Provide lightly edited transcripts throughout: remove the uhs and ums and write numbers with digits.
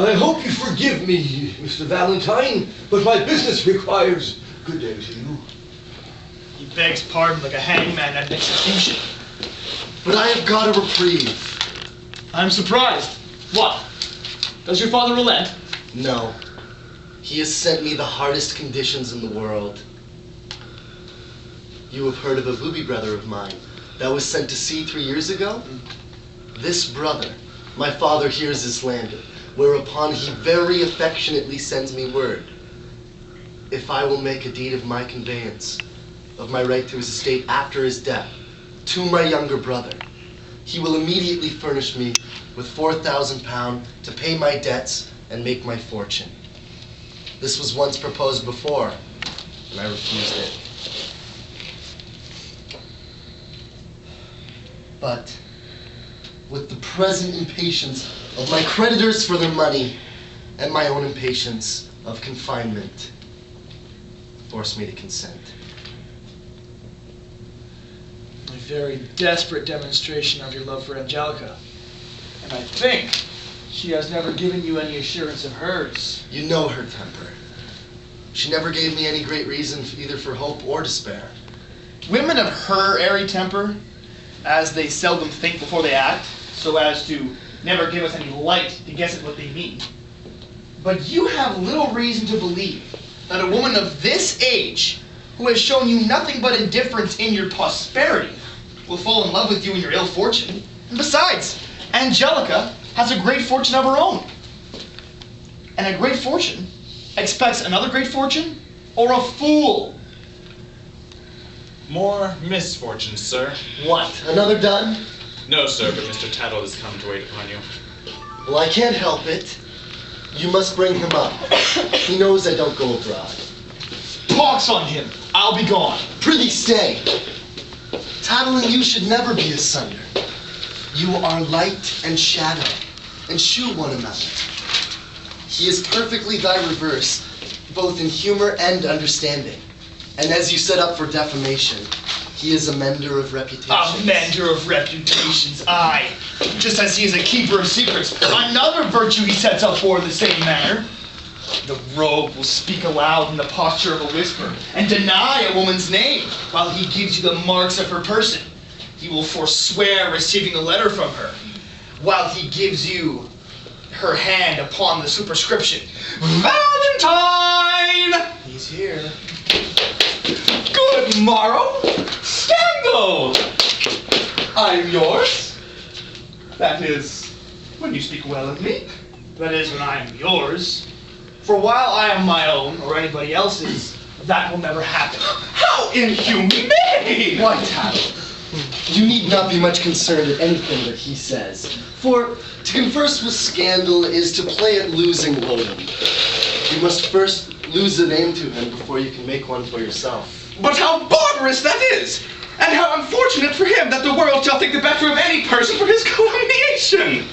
I hope you forgive me, Mr. Valentine, but my business requires good day to you. He begs pardon like a hangman at an execution. But I have got a reprieve. I'm surprised. What? Does your father relent? No. He has sent me the hardest conditions in the world. You have heard of a booby brother of mine that was sent to sea 3 years ago? This brother, my father hears is slandered, whereupon he very affectionately sends me word. If I will make a deed of my conveyance, of my right to his estate after his death, to my younger brother, he will immediately furnish me with £4,000 to pay my debts and make my fortune. This was once proposed before, and I refused it. But with the present impatience of my creditors for their money and my own impatience of confinement, forced me to consent. A very desperate demonstration of your love for Angelica. And I think she has never given you any assurance of hers. You know her temper. She never gave me any great reason either for hope or despair. Women of her airy temper, as they seldom think before they act, so as to never give us any light to guess at what they mean. But you have little reason to believe that a woman of this age, who has shown you nothing but indifference in your prosperity, will fall in love with you in your ill fortune. And besides, Angelica has a great fortune of her own. And a great fortune expects another great fortune, or a fool. More misfortunes, sir. What, another dun? No, sir, but Mr. Tattle has come to wait upon you. Well, I can't help it. You must bring him up. He knows I don't go abroad. Pox on him! I'll be gone. Prithee stay. Tattle and you should never be asunder. You are light and shadow, and shew one another. He is perfectly thy reverse, both in humor and understanding. And as you set up for defamation, he is a mender of reputations. A mender of reputations, aye. Just as he is a keeper of secrets. Another virtue he sets up for in the same manner. The rogue will speak aloud in the posture of a whisper and deny a woman's name while he gives you the marks of her person. He will forswear receiving a letter from her while he gives you her hand upon the superscription. Valentine! He's here. Good morrow, Scandal! I am yours. That is, when you speak well of me. That is when I am yours. For while I am my own, or anybody else's, that will never happen. How inhumane! Why, Tattle? You need not be much concerned at anything that he says. For to converse with Scandal is to play at losing Loden. You must first lose a name to him before you can make one for yourself. But how barbarous that is! And how unfortunate for him that the world shall think the better of any person for his calumniation!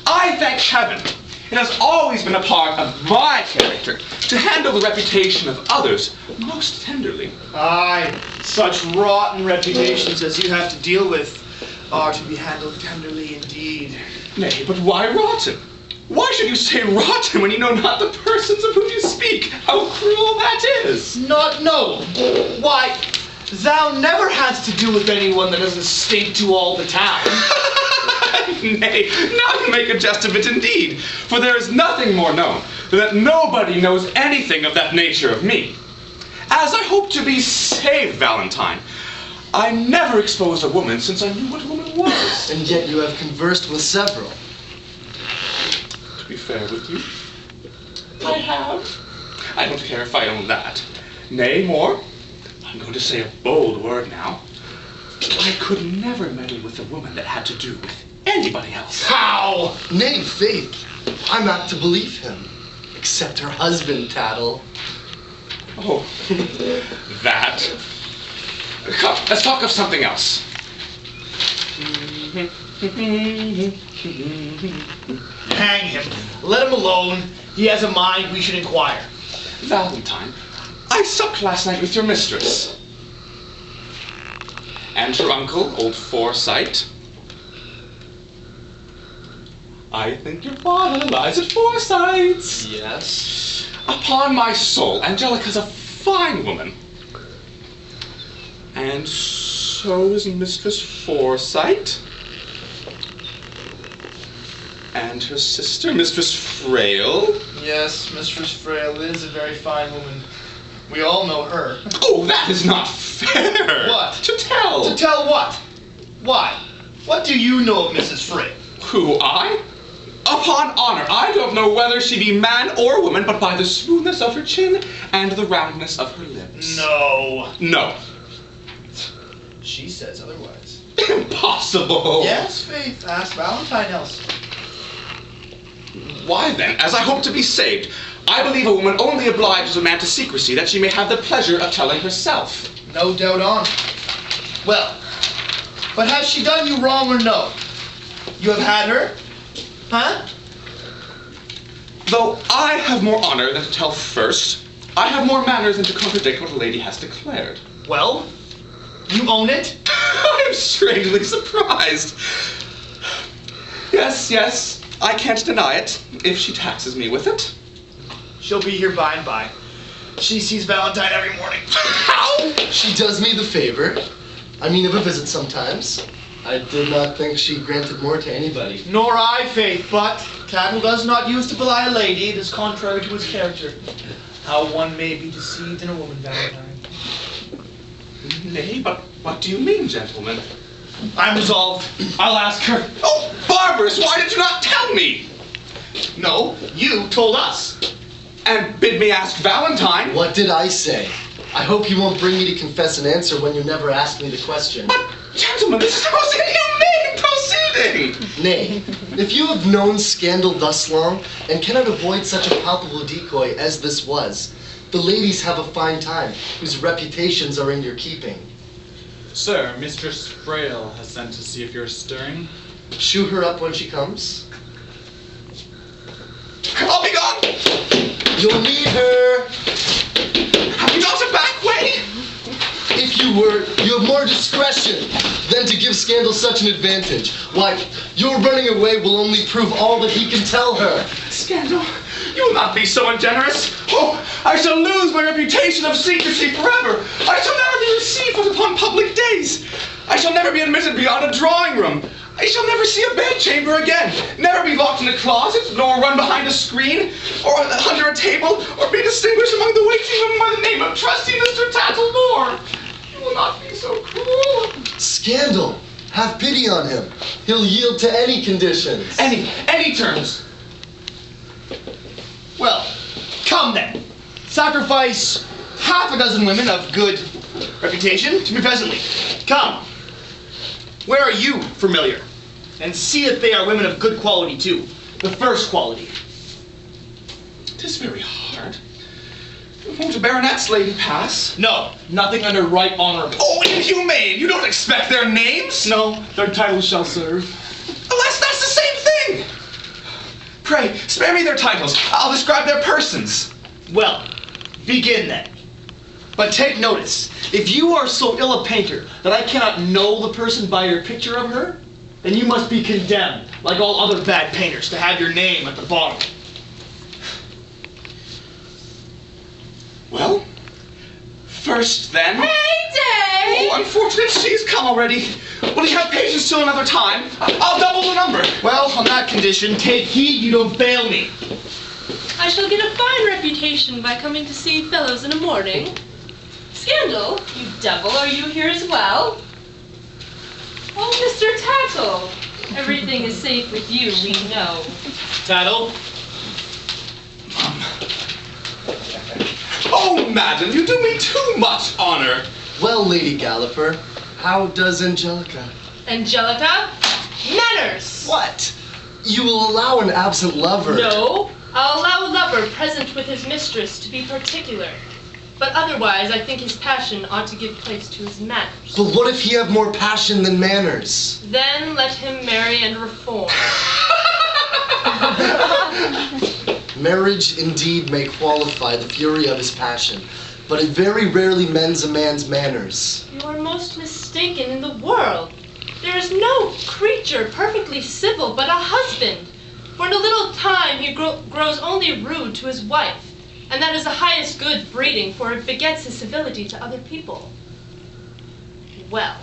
I thank heaven it has always been a part of my character to handle the reputation of others most tenderly. Aye, such rotten reputations as you have to deal with are to be handled tenderly indeed. Nay, but why rotten? Why should you say rotten when you know not the persons of whom you speak? How cruel that is! Not know. Why, thou never hadst to do with anyone that doesn't stink to all the town. Nay, now you make a jest of it indeed, for there is nothing more known than that nobody knows anything of that nature of me. As I hope to be saved, Valentine, I never exposed a woman since I knew what a woman was. And yet you have conversed with several. To be fair with you, I have. I don't care if I own that. Nay, more, I'm going to say a bold word now. I could never meddle with a woman that had to do with anybody else. How? Nay, faith, I'm not to believe him. Except her husband, Tattle. Oh, that. Come, let's talk of something else. Hang him. Let him alone. He has a mind we should inquire. Valentine, I supped last night with your mistress. And her uncle, old Forsyte. I think your father lies at Forsyte's. Yes. Upon my soul, Angelica's a fine woman. And so is Mistress Forsyte. And her sister, Mistress Frail. Yes, Mistress Frail is a very fine woman. We all know her. Oh, that is not fair. What? To tell. To tell what? Why? What do you know of Mrs. Frail? Who, I? Upon honor, I don't know whether she be man or woman, but by the smoothness of her chin and the roundness of her lips. No. No. She says otherwise. Impossible. Yes, Faith. Ask Valentine else. Why then, as I hope to be saved, I believe a woman only obliges a man to secrecy that she may have the pleasure of telling herself. No doubt on. Well, but has she done you wrong or no? You have had her? Huh? Though I have more honor than to tell first, I have more manners than to contradict what a lady has declared. Well, you own it? I am strangely surprised. Yes, I can't deny it, if she taxes me with it. She'll be here by and by. She sees Valentine every morning. How? She does me the favor. I mean, of a visit sometimes. I did not think she granted more to anybody. Nor I, Faith, but Tattle does not use to belie a lady. It is contrary to his character. How one may be deceived in a woman, Valentine. Nay, but what do you mean, gentlemen? I'm resolved. I'll ask her. Oh, barbarous, why did you not tell me? No, you told us. And bid me ask Valentine. What did I say? I hope you won't bring me to confess an answer when you never asked me the question. But, gentlemen, this is the most inhumane proceeding. Nay, if you have known scandal thus long, and cannot avoid such a palpable decoy as this was, the ladies have a fine time, whose reputations are in your keeping. Sir, Mistress Frail has sent to see if you're stirring. Shoo her up when she comes. I'll be gone. You'll need her. Have you got a back way? If you were, you have more discretion than to give Scandal such an advantage. Why, your running away will only prove all that he can tell her. Scandal, you will not be so ungenerous. Oh, I shall lose my reputation of secrecy forever. I shall never be received but upon public days. I shall never be admitted beyond a drawing room. I shall never see a bedchamber again. Never be locked in a closet, nor run behind a screen, or under a table, or be distinguished among the waiting women by the name of trusty Mr. Tattlemore. You will not be so cruel. Scandal, have pity on him. He'll yield to any conditions. Any terms. Well, come then. Sacrifice half a dozen women of good reputation to me presently. Come. Where are you, familiar? And see if they are women of good quality too. The first quality. 'Tis very hard. Won't a baronet's lady pass? No, nothing under right honorable. Oh, inhumane! You don't expect their names? No, their titles shall serve. Alas, that's the same thing! Pray, spare me their titles. I'll describe their persons. Well, begin then. But take notice, if you are so ill a painter that I cannot know the person by your picture of her, then you must be condemned, like all other bad painters, to have your name at the bottom. Well, first then... Hey, Dave! Oh, unfortunate, she's come already. Will you have patience till another time? I'll double the number. Well, on that condition, take heed you don't fail me. I shall get a fine reputation by coming to see fellows in the morning. Scandal, you devil, are you here as well? Oh, Mr. Tattle, everything is safe with you, we know. Tattle? Oh, madam, you do me too much honor. Well, Lady Galloper, how does Angelica? Angelica, manners! What? You will allow an absent lover? No, I'll allow a lover present with his mistress to be particular. But otherwise, I think his passion ought to give place to his manners. But what if he have more passion than manners? Then let him marry and reform. Marriage indeed may qualify the fury of his passion, but it very rarely mends a man's manners. You are most mistaken in the world. There is no creature perfectly civil but a husband. For in a little time he grows only rude to his wife, and that is the highest good breeding, for it begets his civility to other people. Well,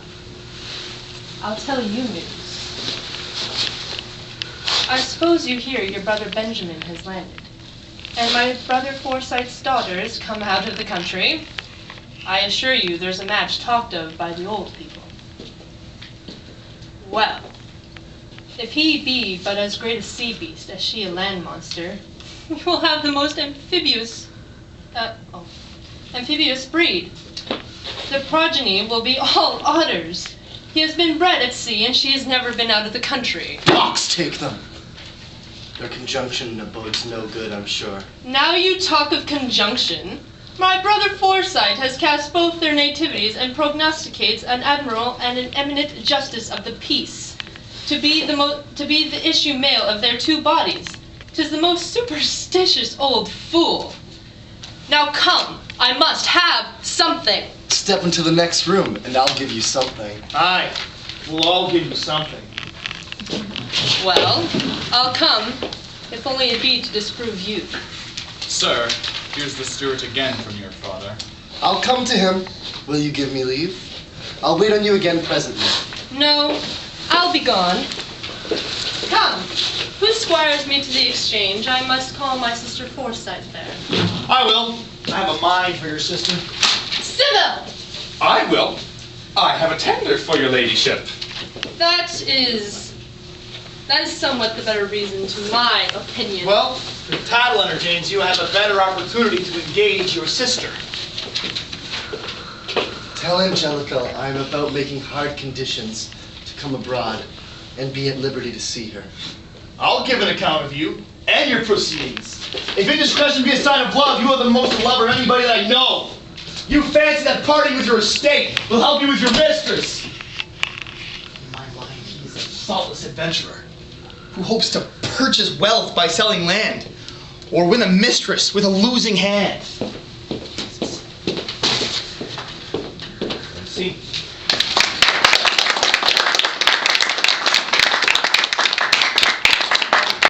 I'll tell you news. I suppose you hear your brother Benjamin has landed, and my brother Forsyth's daughters come out of the country. I assure you there's a match talked of by the old people. Well, if he be but as great a sea beast as she a land monster, we will have the most amphibious breed. The progeny will be all otters. He has been bred at sea, and she has never been out of the country. Ox take them! Their conjunction abodes no good, I'm sure. Now you talk of conjunction. My brother Forsyth has cast both their nativities and prognosticates an admiral and an eminent justice of the peace to be the issue male of their two bodies. 'Tis the most superstitious old fool. Now come, I must have something. Step into the next room, and I'll give you something. Aye, we'll all give you something. Well, I'll come, if only it be to disprove you. Sir, here's the steward again from your father. I'll come to him. Will you give me leave? I'll wait on you again presently. No, I'll be gone. Come, who squires me to the exchange? I must call my sister Forsyth there. I will. I have a mind for your sister. Sybil! I will. I have a tender for your ladyship. That is somewhat the better reason to my opinion. Well, if Tattle entertains you, I have a better opportunity to engage your sister. Tell Angelica I am about making hard conditions to come abroad and be at liberty to see her. I'll give an account of you and your proceedings. If indiscretion be a sign of love, you are the most lover of anybody that I know. You fancy that parting with your estate will help you with your mistress. In my mind, he is a thoughtless adventurer who hopes to purchase wealth by selling land or win a mistress with a losing hand. See?